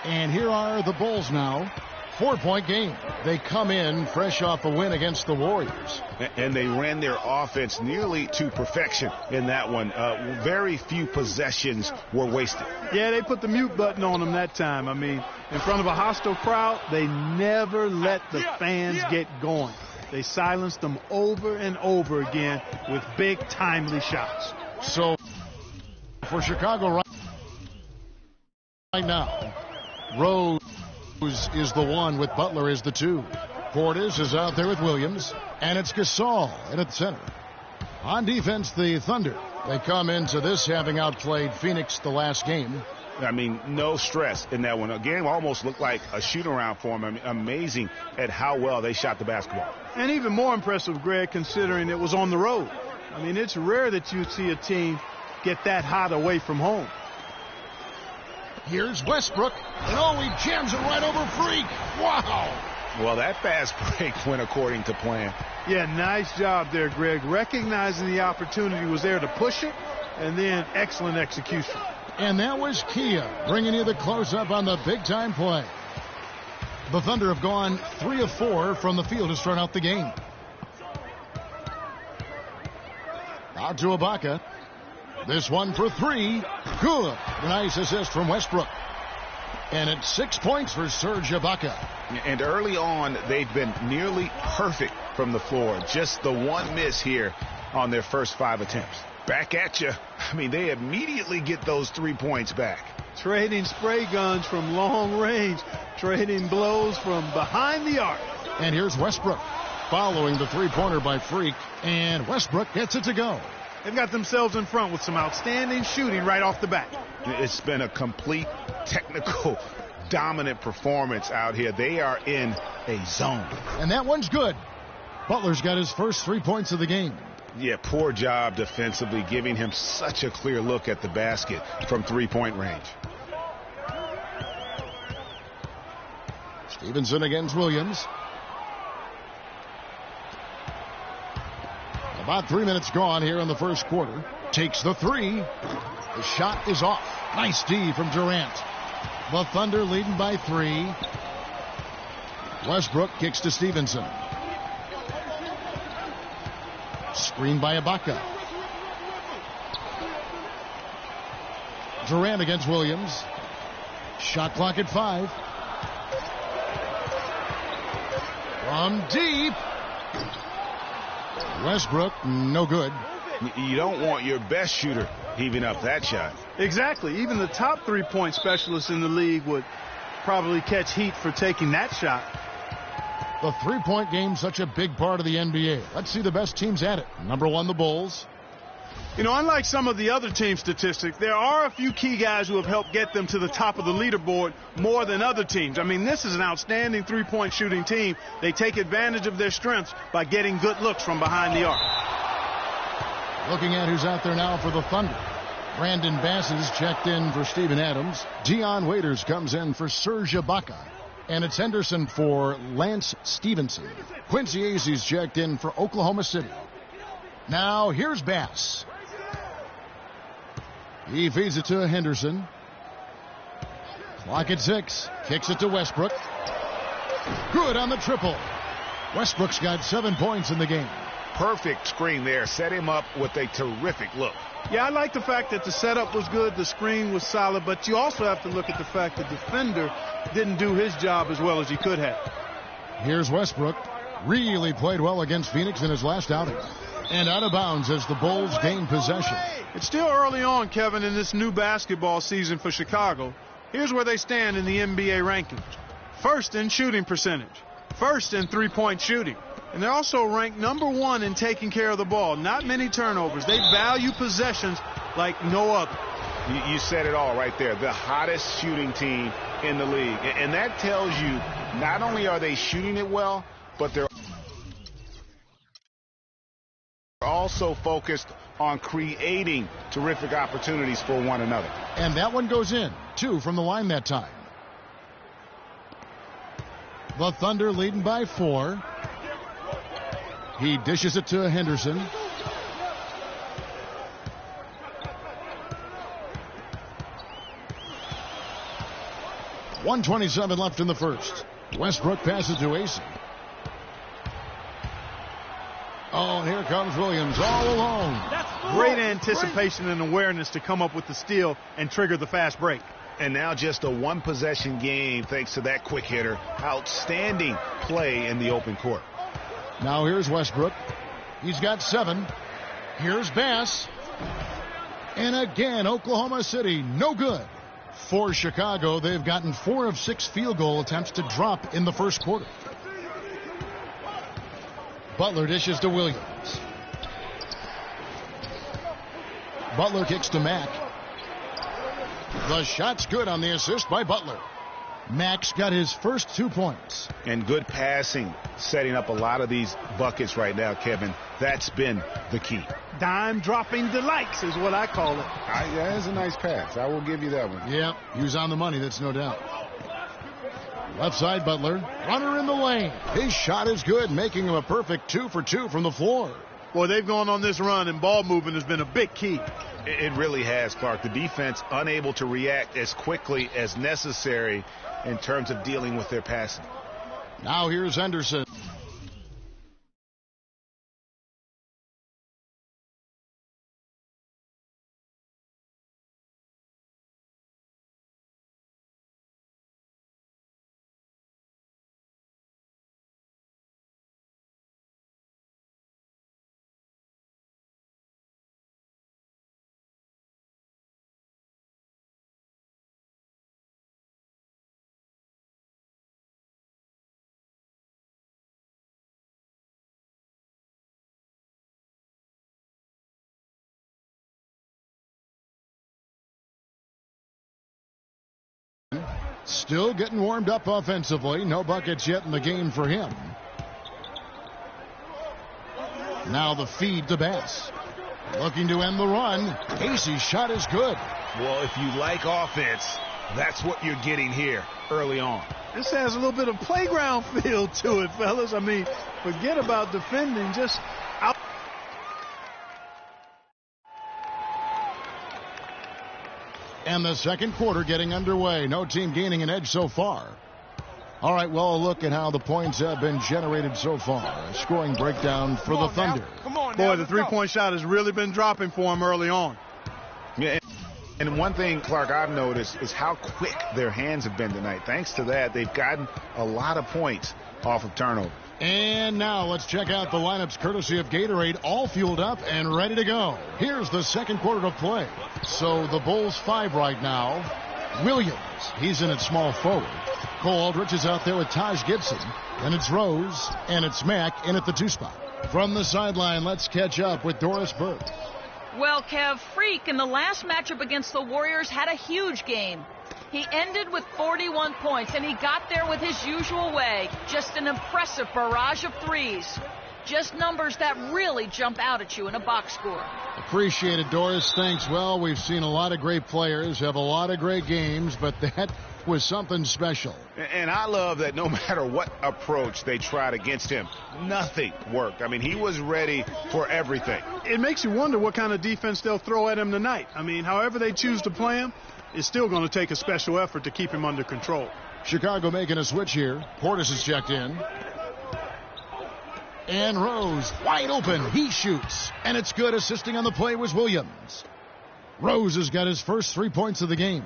And here are the Bulls now. 4-point game. They come in fresh off a win against the Warriors. And they ran their offense nearly to perfection in that one. Very few possessions were wasted. Yeah, they put the mute button on them that time. I mean, in front of a hostile crowd, they never let the fans get going. They silenced them over and over again with big, timely shots. So, for Chicago right now, Rose is the one with Butler as the two. Portis is out there with Williams, and it's Gasol in at the center. On defense, the Thunder. They come into this having outplayed Phoenix the last game. I mean, no stress in that one. The game almost looked like a shoot-around for them. I mean, amazing at how well they shot the basketball. And even more impressive, Greg, considering it was on the road. I mean, it's rare that you see a team get that hot away from home. Here's Westbrook. And he jams it right over Freak. Wow. Well, that fast break went according to plan. Yeah, nice job there, Greg. Recognizing the opportunity was there to push it, and then excellent execution. And that was Kia bringing you the close-up on the big-time play. The Thunder have gone 3 of 4 from the field to start out the game. Out to Ibaka. This one for 3. Good. Nice assist from Westbrook. And it's 6 points for Serge Ibaka. And early on, they've been nearly perfect from the floor. Just the one miss here on their first 5 attempts. Back at you. I mean, they immediately get those 3 points back. Trading spray guns from long range. Trading blows from behind the arc. And here's Westbrook following the three-pointer by Freak. And Westbrook gets it to go. They've got themselves in front with some outstanding shooting right off the bat. It's been a complete technical dominant performance out here. They are in a zone. And that one's good. Butler's got his first 3 points of the game. Yeah, poor job defensively, giving him such a clear look at the basket from three-point range. Stevenson against Williams. About 3 minutes gone here in the first quarter. Takes the 3. The shot is off. Nice D from Durant. The Thunder leading by 3. Westbrook kicks to Stevenson. Screen by Ibaka. Durant against Williams. Shot clock at 5. From deep. Westbrook, no good. You don't want your best shooter heaving up that shot. Exactly. Even the top three-point specialists in the league would probably catch heat for taking that shot. The three-point game, such a big part of the NBA. Let's see the best teams at it. Number 1, the Bulls. You know, unlike some of the other team statistics, there are a few key guys who have helped get them to the top of the leaderboard more than other teams. I mean, this is an outstanding three-point shooting team. They take advantage of their strengths by getting good looks from behind the arc. Looking at who's out there now for the Thunder. Brandon Bass's checked in for Steven Adams. Dion Waiters comes in for Serge Ibaka. And it's Henderson for Lance Stevenson. Quincy Azee's checked in for Oklahoma City. Now here's Bass. He feeds it to Henderson. Clock at 6. Kicks it to Westbrook. Good on the triple. Westbrook's got 7 points in the game. Perfect screen there. Set him up with a terrific look. Yeah, I like the fact that the setup was good, the screen was solid, but you also have to look at the fact that the defender didn't do his job as well as he could have. Here's Westbrook. Really played well against Phoenix in his last outing. And out of bounds as the Bulls gain possession. It's still early on, Kevin, in this new basketball season for Chicago. Here's where they stand in the NBA rankings. First in shooting percentage. First in three-point shooting. And they're also ranked number 1 in taking care of the ball. Not many turnovers. They value possessions like no other. You said it all right there. The hottest shooting team in the league. And that tells you not only are they shooting it well, but they're also focused on creating terrific opportunities for one another. And that one goes in. 2 from the line that time. The Thunder leading by 4. He dishes it to Henderson. 1:27 left in the first. Westbrook passes to AC. Oh, and here comes Williams all alone. Great anticipation and awareness to come up with the steal and trigger the fast break. And now just a one-possession game thanks to that quick hitter. Outstanding play in the open court. Now here's Westbrook. He's got 7. Here's Bass. And again, Oklahoma City, no good. For Chicago, they've gotten 4 of 6 field goal attempts to drop in the first quarter. Butler dishes to Williams. Butler kicks to Mack. The shot's good on the assist by Butler. Mack's got his first 2 points. And good passing, setting up a lot of these buckets right now, Kevin. That's been the key. Dime-dropping delights is what I call it. That is a nice pass. I will give you that one. Yeah, he was on the money, that's no doubt. Left side, Butler. Runner in the lane. His shot is good, making him a perfect 2 for 2 from the floor. Boy, they've gone on this run, and ball movement has been a big key. It really has, Clark. The defense unable to react as quickly as necessary in terms of dealing with their passing. Now here's Henderson. Still getting warmed up offensively. No buckets yet in the game for him. Now the feed to Bass. Looking to end the run. Casey's shot is good. Well, if you like offense, that's what you're getting here early on. This has a little bit of playground feel to it, fellas. I mean, forget about defending. Just out. And the second quarter getting underway. No team gaining an edge so far. All right, well, a look at how the points have been generated so far. A scoring breakdown for the Thunder. Boy, the three-point shot has really been dropping for them early on. Yeah, and one thing, Clark, I've noticed is how quick their hands have been tonight. Thanks to that, they've gotten a lot of points off of turnover. And now let's check out the lineups courtesy of Gatorade, all fueled up and ready to go. Here's the second quarter of play. So the Bulls 5 right now. Williams, he's in at small forward. Cole Aldrich is out there with Taj Gibson. And it's Rose and it's Mack in at the 2 spot. From the sideline, let's catch up with Doris Burke. Well, Kev, Freak in the last matchup against the Warriors had a huge game. He ended with 41 points, and he got there with his usual way. Just an impressive barrage of threes. Just numbers that really jump out at you in a box score. Appreciate it, Doris. Thanks. Well, we've seen a lot of great players have a lot of great games, but that was something special. And I love that no matter what approach they tried against him, nothing worked. I mean, he was ready for everything. It makes you wonder what kind of defense they'll throw at him tonight. I mean, however they choose to play him, it's still going to take a special effort to keep him under control. Chicago making a switch here. Portis is checked in. And Rose wide open. He shoots. And it's good. Assisting on the play was Williams. Rose has got his first 3 points of the game.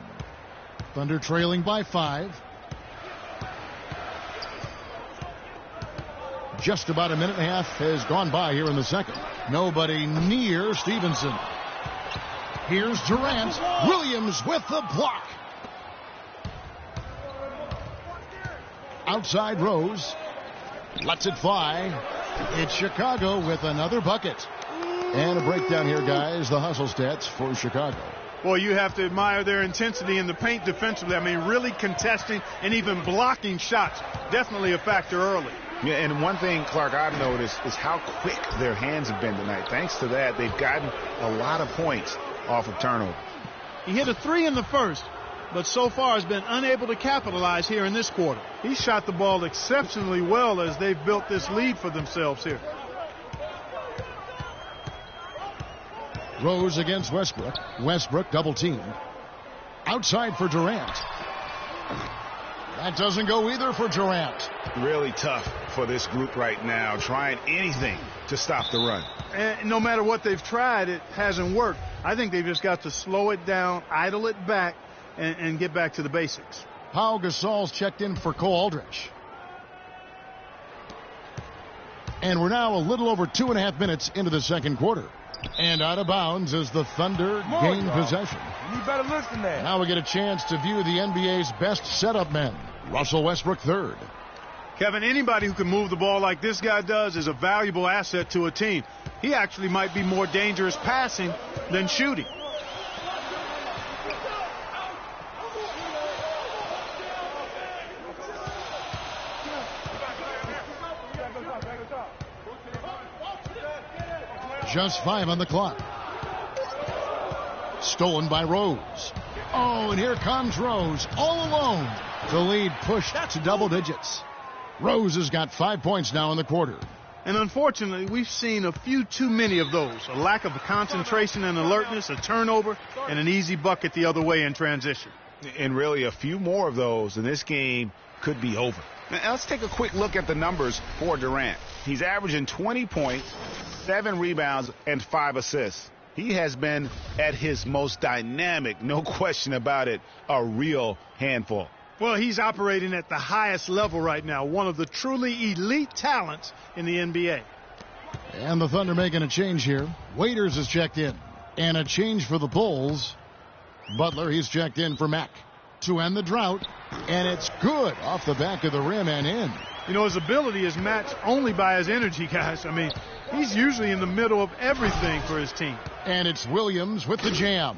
Thunder trailing by 5. Just about a minute and a half has gone by here in the second. Nobody near Stevenson. Here's Durant. Williams with the block. Outside Rose. Lets it fly. It's Chicago with another bucket. And a breakdown here, guys. The hustle stats for Chicago. Boy, you have to admire their intensity in the paint defensively. I mean, really contesting and even blocking shots. Definitely a factor early. Yeah, and one thing, Clark, I've noticed is how quick their hands have been tonight. Thanks to that, they've gotten a lot of points off of turnover. He hit a 3 in the first, but so far has been unable to capitalize here in this quarter. He shot the ball exceptionally well as they've built this lead for themselves here. Rose against Westbrook. Westbrook double teamed. Outside for Durant. That doesn't go either for Durant. Really tough for this group right now, trying anything to stop the run. And no matter what they've tried, it hasn't worked. I think they've just got to slow it down, idle it back, and get back to the basics. Pau Gasol's checked in for Cole Aldrich. And we're now a little over 2.5 minutes into the second quarter. And out of bounds as the Thunder gain possession. You better listen there. Now we get a chance to view the NBA's best setup men. Russell Westbrook third. Kevin, anybody who can move the ball like this guy does is a valuable asset to a team. He actually might be more dangerous passing than shooting. Just 5 on the clock. Stolen by Rose. Oh, and here comes Rose all alone. The lead pushed to double digits. Rose has got 5 points now in the quarter. And unfortunately, we've seen a few too many of those. A lack of concentration and alertness, a turnover, and an easy bucket the other way in transition. And really a few more of those, and this game could be over. Now, let's take a quick look at the numbers for Durant. He's averaging 20 points, 7 rebounds, and 5 assists. He has been at his most dynamic, no question about it, a real handful. Well, he's operating at the highest level right now, one of the truly elite talents in the NBA. And the Thunder making a change here. Waiters is checked in. And a change for the Bulls. Butler, he's checked in for Mack to end the drought. And it's good off the back of the rim and in. You know, his ability is matched only by his energy, guys. I mean, he's usually in the middle of everything for his team. And it's Williams with the jam.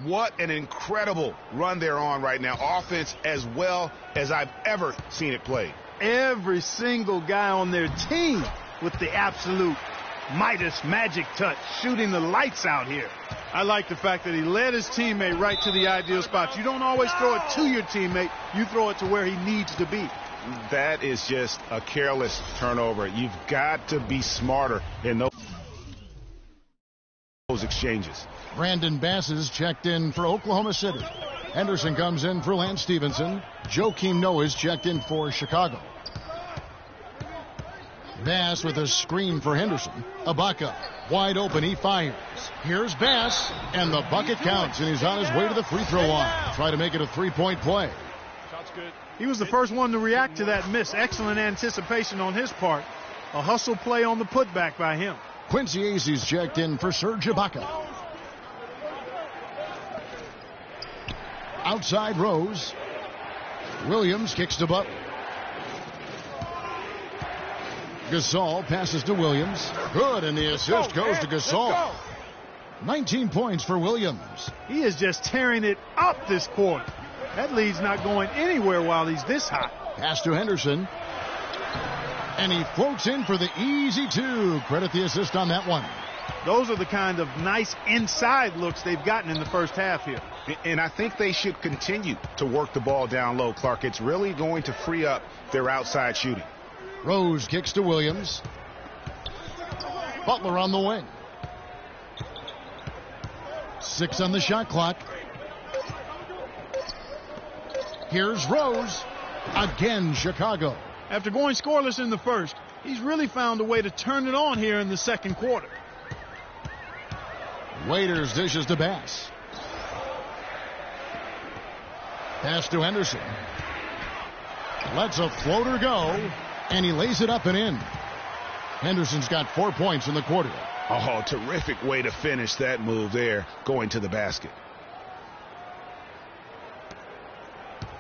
What an incredible run they're on right now. Offense as well as I've ever seen it played. Every single guy on their team with the absolute Midas magic touch, shooting the lights out here. I like the fact that he led his teammate right to the ideal spot. You don't always throw it to your teammate. You throw it to where he needs to be. That is just a careless turnover. You've got to be smarter in those exchanges. Brandon Bass is checked in for Oklahoma City. Henderson comes in for Lance Stevenson. Joakim Noah is checked in for Chicago. Bass with a screen for Henderson. Ibaka wide open, he fires. Here's Bass, and the bucket counts, and he's on his way to the free throw line. Try to make it a three-point play. He was the first one to react to that miss. Excellent anticipation on his part. A hustle play on the putback by him. Quincy Aces checked in for Serge Ibaka. Outside Rose. Williams kicks to Butler. Gasol passes to Williams. Good, and the assist goes to Gasol. 19 points for Williams. He is just tearing it up this quarter. That lead's not going anywhere while he's this hot. Pass to Henderson. And he floats in for the easy two. Credit the assist on that one. Those are the kind of nice inside looks they've gotten in the first half here. And I think they should continue to work the ball down low, Clark. It's really going to free up their outside shooting. Rose kicks to Williams. Butler on the wing. 6 on the shot clock. Here's Rose. Again, Chicago. After going scoreless in the first, he's really found a way to turn it on here in the second quarter. Waiters dishes to Bass. Pass to Henderson. Lets a floater go, and he lays it up and in. Henderson's got 4 points in the quarter. Oh, terrific way to finish that move there, going to the basket.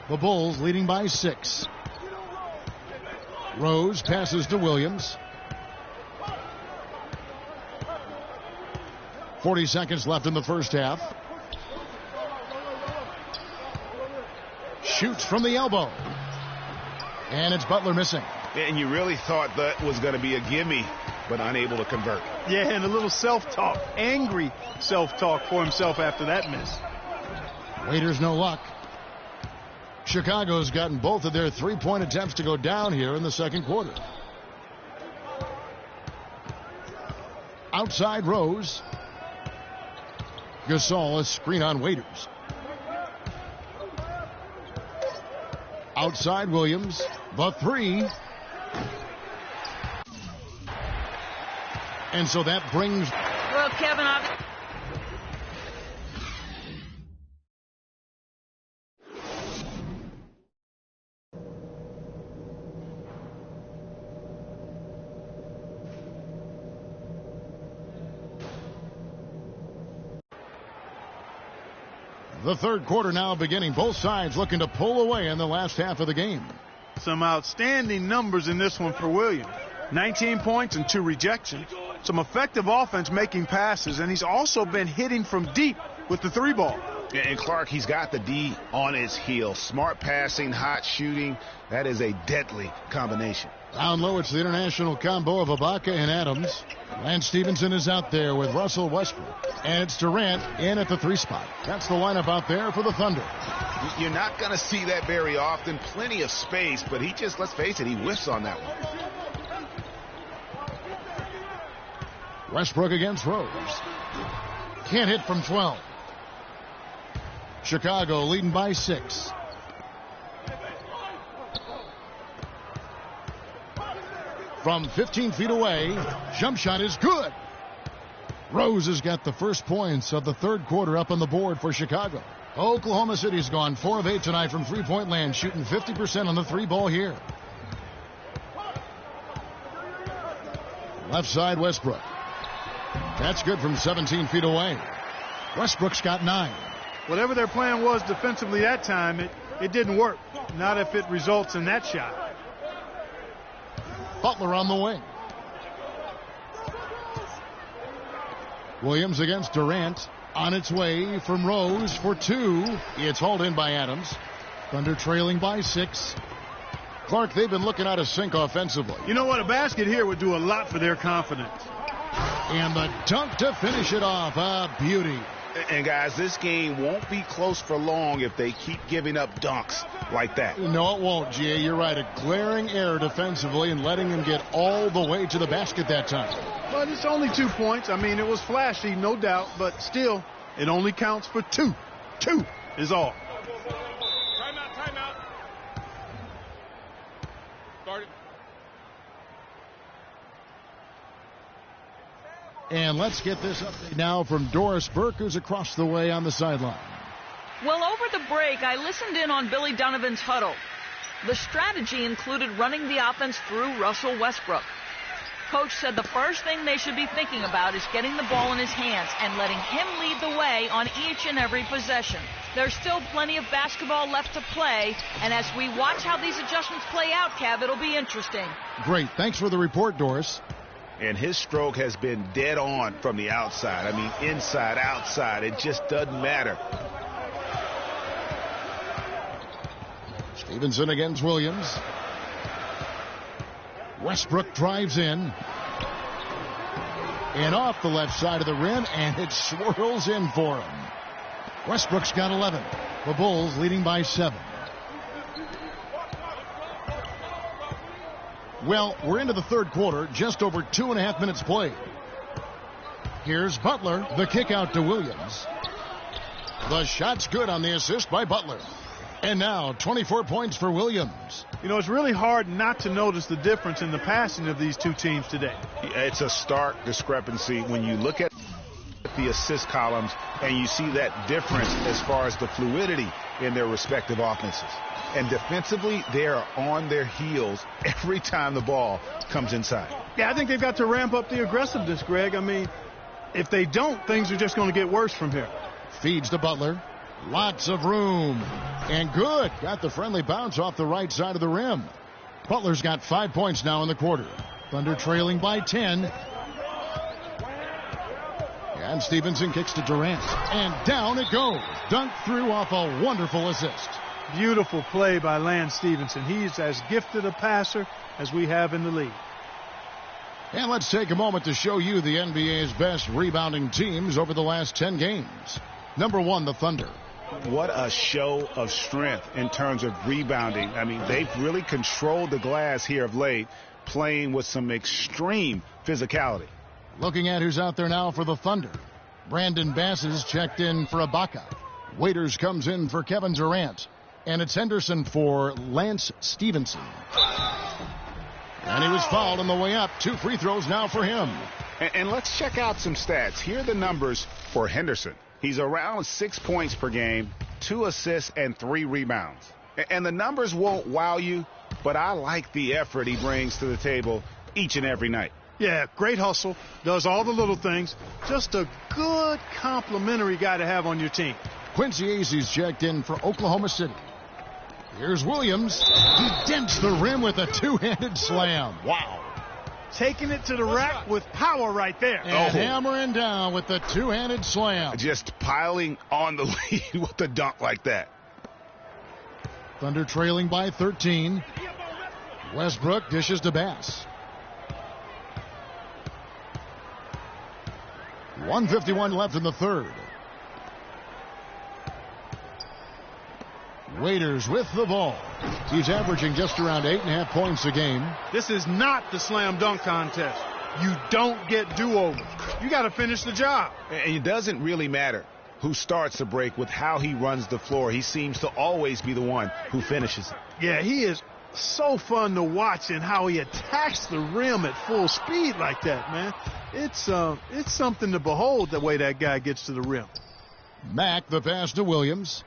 The Bulls leading by 6. Rose passes to Williams. 40 seconds left in the first half. Shoots from the elbow. And it's Butler missing. And you really thought that was going to be a gimme, but unable to convert. Yeah, and a little self-talk, angry self-talk for himself after that miss. Waiters no luck. Chicago's gotten both of their three-point attempts to go down here in the second quarter. Outside Rose. Gasol, a screen on Waiters. Outside Williams. The three. And so that brings... Well, Kevin, the third quarter now beginning. Both sides looking to pull away in the last half of the game. Some outstanding numbers in this one for Williams. 19 points and 2 rejections. Some effective offense making passes, and he's also been hitting from deep with the 3 ball. And Clark, he's got the D on his heels. Smart passing, hot shooting. That is a deadly combination. Down low, it's the international combo of Ibaka and Adams. Lance Stevenson is out there with Russell Westbrook. And it's Durant in at the 3 spot. That's the lineup out there for the Thunder. You're not going to see that very often. Plenty of space, but he just, let's face it, he whiffs on that one. Westbrook against Rose. Can't hit from 12. Chicago leading by 6. From 15 feet away, jump shot is good. Rose has got the first points of the third quarter up on the board for Chicago. Oklahoma City's gone 4 of 8 tonight from three-point land, shooting 50% on the 3 ball here. Left side, Westbrook. That's good from 17 feet away. Westbrook's got 9. Whatever their plan was defensively that time, it didn't work. Not if it results in that shot. Butler on the wing. Williams against Durant. On its way from Rose for 2. It's hauled in by Adams. Thunder trailing by 6. Clark, they've been looking out of sync offensively. You know what? A basket here would do a lot for their confidence. And the dunk to finish it off. A beauty. And guys, this game won't be close for long if they keep giving up dunks like that. No, it won't, G.A. You're right. A glaring error defensively and letting him get all the way to the basket that time. But it's only 2 points. I mean, it was flashy, no doubt, but still, it only counts for 2. 2 is all. Timeout. Start it. And let's get this update now from Doris Burke, who's across the way on the sideline. well, over the break, I listened in on Billy Donovan's huddle. The strategy included running the offense through Russell Westbrook. Coach said the first thing they should be thinking about is getting the ball in his hands and letting him lead the way on each and every possession. There's still plenty of basketball left to play, and as we watch how these adjustments play out, Kev, it'll be interesting. Great. Thanks for the report, Doris. And his stroke has been dead on from the outside. I mean, inside, outside, it just doesn't matter. Stevenson against Williams. Westbrook drives in. And off the left side of the rim, and it swirls in for him. Westbrook's got 11. The Bulls leading by 7. Well, we're into the third quarter, just over 2.5 minutes played. Here's Butler, the kick out to Williams. The shot's good on the assist by Butler. And now 24 points for Williams. You know, it's really hard not to notice the difference in the passing of these two teams today. It's a stark discrepancy when you look at the assist columns and you see that difference as far as the fluidity in their respective offenses. And defensively, they are on their heels every time the ball comes inside. Yeah, I think they've got to ramp up the aggressiveness, Greg. I mean, if they don't, things are just going to get worse from here. Feeds to Butler. Lots of room. And good. Got the friendly bounce off the right side of the rim. Butler's got 5 points now in the quarter. Thunder trailing by 10. And Stevenson kicks to Durant. And down it goes. Dunked through off a wonderful assist. Beautiful play by Lance Stevenson. He's as gifted a passer as we have in the league. And let's take a moment to show you the NBA's best rebounding teams over the last 10 games. Number 1, the Thunder. What a show of strength in terms of rebounding. I mean, they've really controlled the glass here of late, playing with some extreme physicality. Looking at who's out there now for the Thunder. Brandon Bass is checked in for Ibaka. Waiters comes in for Kevin Durant. And it's Henderson for Lance Stevenson. And he was fouled on the way up. 2 free throws now for him. And let's check out some stats. Here are the numbers for Henderson. He's around 6 points per game, 2 assists, and 3 rebounds. And the numbers won't wow you, but I like the effort he brings to the table each and every night. Yeah, great hustle, does all the little things. Just a good complimentary guy to have on your team. Quincy Azee's checked in for Oklahoma City. Here's Williams. He dents the rim with a 2-handed slam. Wow. Taking it to the rack with power right there. And hammering down with the 2-handed slam. Just piling on the lead with a dunk like that. Thunder trailing by 13. Westbrook dishes to Bass. 1:51 left in the third. Waiters with the ball. He's averaging just around 8.5 points a game. This is not the slam dunk contest. You don't get do-overs. You got to finish the job. And it doesn't really matter who starts the break with how he runs the floor. He seems to always be the one who finishes it. Yeah, he is so fun to watch in how he attacks the rim at full speed like that, man. It's something to behold the way that guy gets to the rim. Mack the pass to Williams.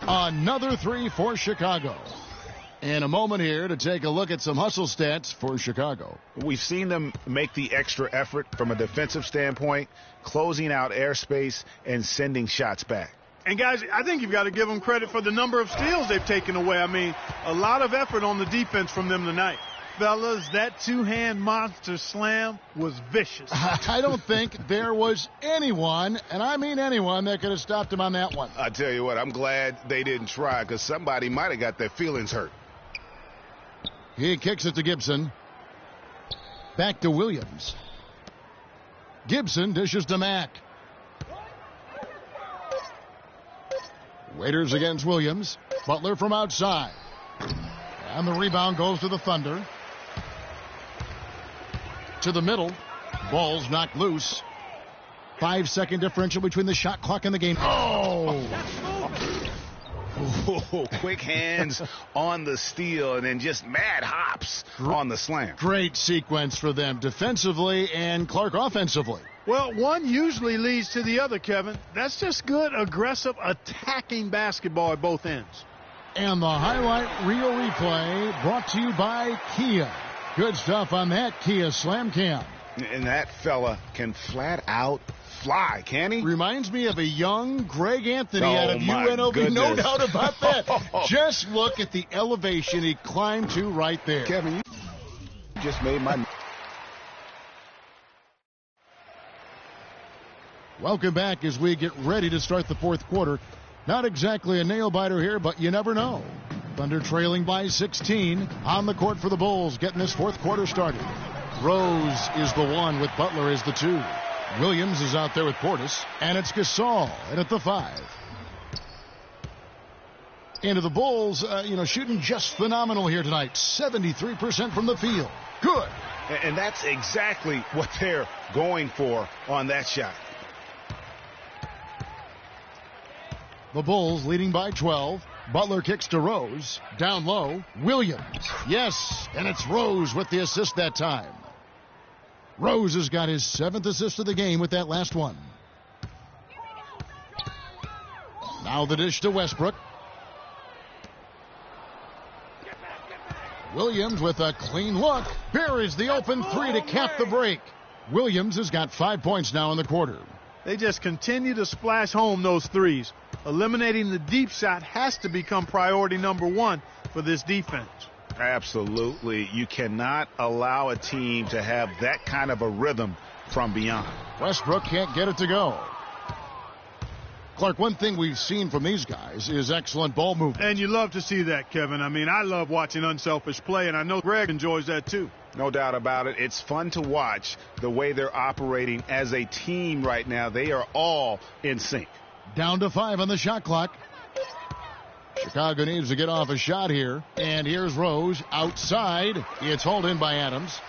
Another 3 for Chicago. And a moment here to take a look at some hustle stats for Chicago. We've seen them make the extra effort from a defensive standpoint, closing out airspace and sending shots back. And, guys, I think you've got to give them credit for the number of steals they've taken away. I mean, a lot of effort on the defense from them tonight. Fellas, that 2-hand monster slam was vicious. I don't think there was anyone, and I mean anyone, that could have stopped him on that one. I tell you what, I'm glad they didn't try because somebody might have got their feelings hurt. He kicks it to Gibson. Back to Williams. Gibson dishes to Mack. Waiters against Williams. Butler from outside. And the rebound goes to the Thunder. To the middle. Ball's knocked loose. 5-second differential between the shot clock and the game. Oh! Quick hands on the steal and then just mad hops on the slam. Great sequence for them defensively and Clark offensively. Well, one usually leads to the other, Kevin. That's just good, aggressive, attacking basketball at both ends. And the highlight reel replay brought to you by Kia. Good stuff on that Kia Slam Cam. And that fella can flat out fly, can he? Reminds me of a young Greg Anthony out of my UNLV. goodness. No doubt about that. Just look at the elevation he climbed to right there. Kevin, you just made my... Welcome back as we get ready to start the fourth quarter. Not exactly a nail-biter here, but you never know. Thunder trailing by 16 on the court for the Bulls, getting this fourth quarter started. Rose is the 1 with Butler as the 2. Williams is out there with Portis, and it's Gasol in at the 5. Into the Bulls, shooting just phenomenal here tonight. 73% from the field. Good. And that's exactly what they're going for on that shot. The Bulls leading by 12. Butler kicks to Rose. Down low. Williams. Yes, and it's Rose with the assist that time. Rose has got his 7th assist of the game with that last one. Now the dish to Westbrook. Williams with a clean look. Here is the open 3 to cap the break. Williams has got 5 points now in the quarter. They just continue to splash home those threes. Eliminating the deep shot has to become priority number 1 for this defense. Absolutely. You cannot allow a team to have that kind of a rhythm from beyond. Westbrook can't get it to go. Clark, one thing we've seen from these guys is excellent ball movement. And you love to see that, Kevin. I mean, I love watching unselfish play, and I know Greg enjoys that too. No doubt about it. It's fun to watch the way they're operating as a team right now. They are all in sync. Down to 5 on the shot clock. Chicago needs to get off a shot here. And here's Rose outside. It's hauled in by Adams.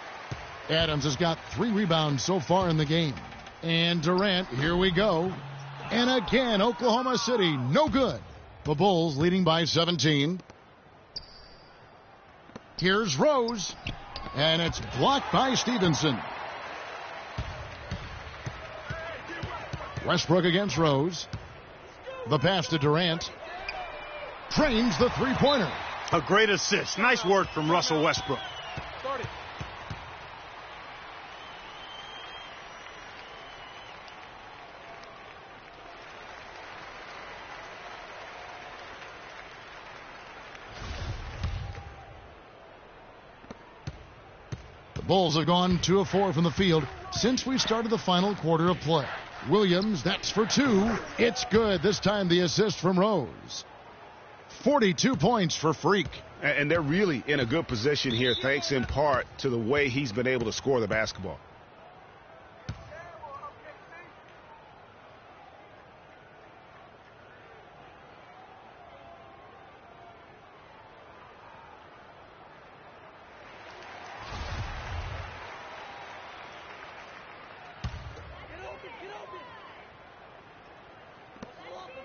Adams has got 3 rebounds so far in the game. And Durant, here we go. And again, Oklahoma City, no good. The Bulls leading by 17. Here's Rose. And it's blocked by Stevenson. Westbrook against Rose. The pass to Durant. Trains the three-pointer. A great assist. Nice work from Russell Westbrook. The Bulls have gone 2 of 4 from the field since we started the final quarter of play. Williams, that's for 2. It's good. This time the assist from Rose. 42 points for Freak. And they're really in a good position here, thanks in part to the way he's been able to score the basketball.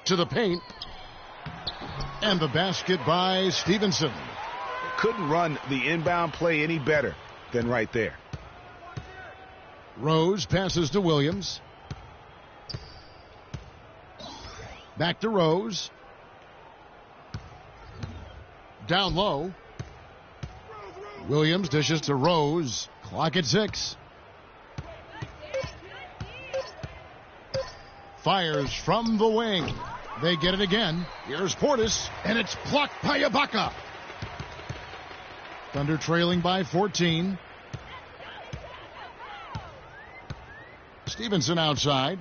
To the paint. And the basket by Stevenson. Couldn't run the inbound play any better than right there. Rose passes to Williams. Back to Rose. Down low. Williams dishes to Rose. Clock at 6. Fires from the wing. They get it again. Here's Portis, and it's blocked by Ibaka. Thunder trailing by 14. Stevenson outside.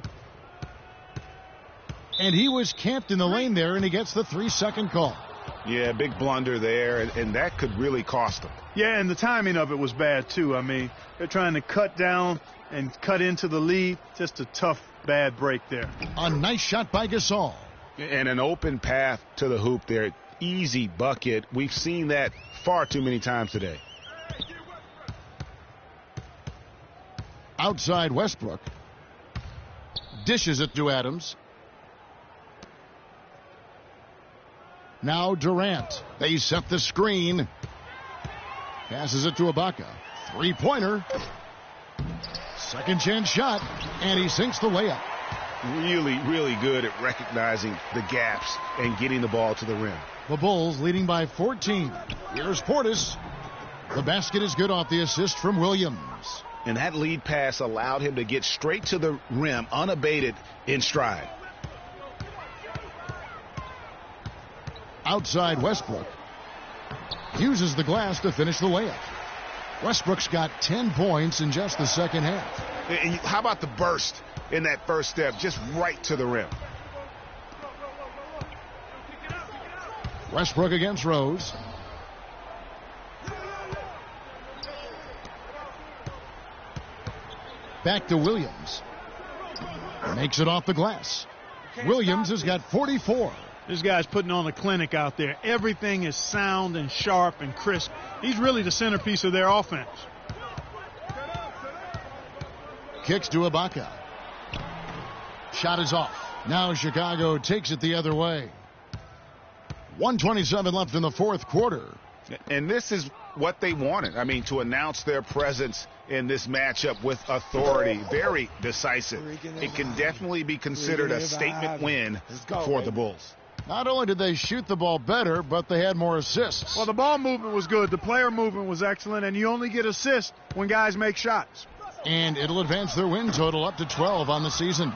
And he was camped in the lane there, and he gets the 3-second call. Yeah, big blunder there, and that could really cost them. Yeah, and the timing of it was bad, too. I mean, they're trying to cut down and cut into the lead. Just a tough, bad break there. A nice shot by Gasol. And an open path to the hoop there. Easy bucket. We've seen that far too many times today. Outside Westbrook. Dishes it to Adams. Now Durant. They set the screen. Passes it to Ibaka. Three-pointer. Second chance shot. And he sinks the layup. Really, really good at recognizing the gaps and getting the ball to the rim. The Bulls leading by 14. Here's Portis. The basket is good off the assist from Williams. And that lead pass allowed him to get straight to the rim unabated in stride. Outside Westbrook. Uses the glass to finish the layup. Westbrook's got 10 points in just the second half. And how about the burst in that first step, just right to the rim? Westbrook against Rose. Back to Williams. Makes it off the glass. Williams has got 44. This guy's putting on a clinic out there. Everything is sound and sharp and crisp. He's really the centerpiece of their offense. Kicks to Ibaka. Shot is off. Now Chicago takes it the other way. 1:27 left in the fourth quarter. And this is what they wanted. I mean, to announce their presence in this matchup with authority. Very decisive. It can definitely be considered a statement win for the Bulls. Not only did they shoot the ball better, but they had more assists. Well, the ball movement was good. The player movement was excellent, and you only get assists when guys make shots. And it'll advance their win total up to 12 on the season.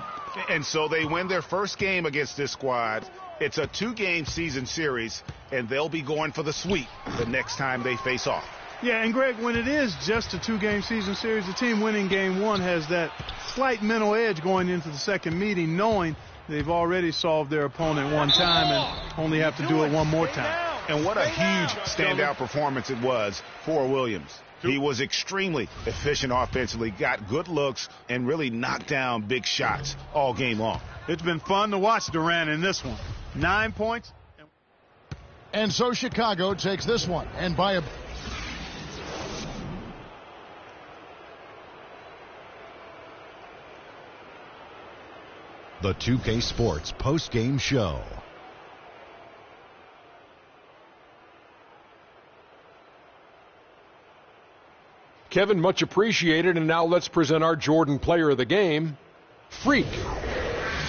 And so they win their first game against this squad. It's a 2-game season series, and they'll be going for the sweep the next time they face off. Yeah, and Greg, when it is just a 2-game season series, the team winning game 1 has that slight mental edge going into the second meeting, knowing they've already solved their opponent one time and only have to do it one more time. And what a huge standout performance it was for Williams. He was extremely efficient offensively, got good looks, and really knocked down big shots all game long. It's been fun to watch Durant in this one. 9 points. And so Chicago takes this one. And by a... The 2K Sports post-game show. Kevin, much appreciated. And now let's present our Jordan player of the game, Freak.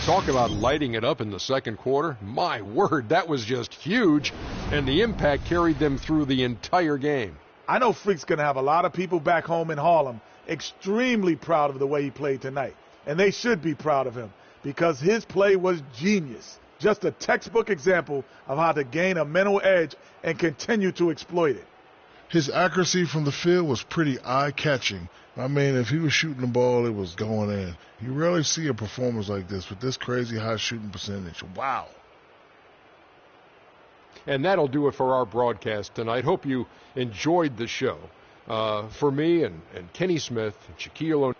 Talk about lighting it up in the second quarter. My word, that was just huge. And the impact carried them through the entire game. I know Freak's going to have a lot of people back home in Harlem extremely proud of the way he played tonight. And they should be proud of him because his play was genius. Just a textbook example of how to gain a mental edge and continue to exploit it. His accuracy from the field was pretty eye-catching. I mean, if he was shooting the ball, it was going in. You rarely see a performance like this with this crazy high shooting percentage. Wow. And that'll do it for our broadcast tonight. Hope you enjoyed the show. For me and Kenny Smith and Shaquille O'Neal.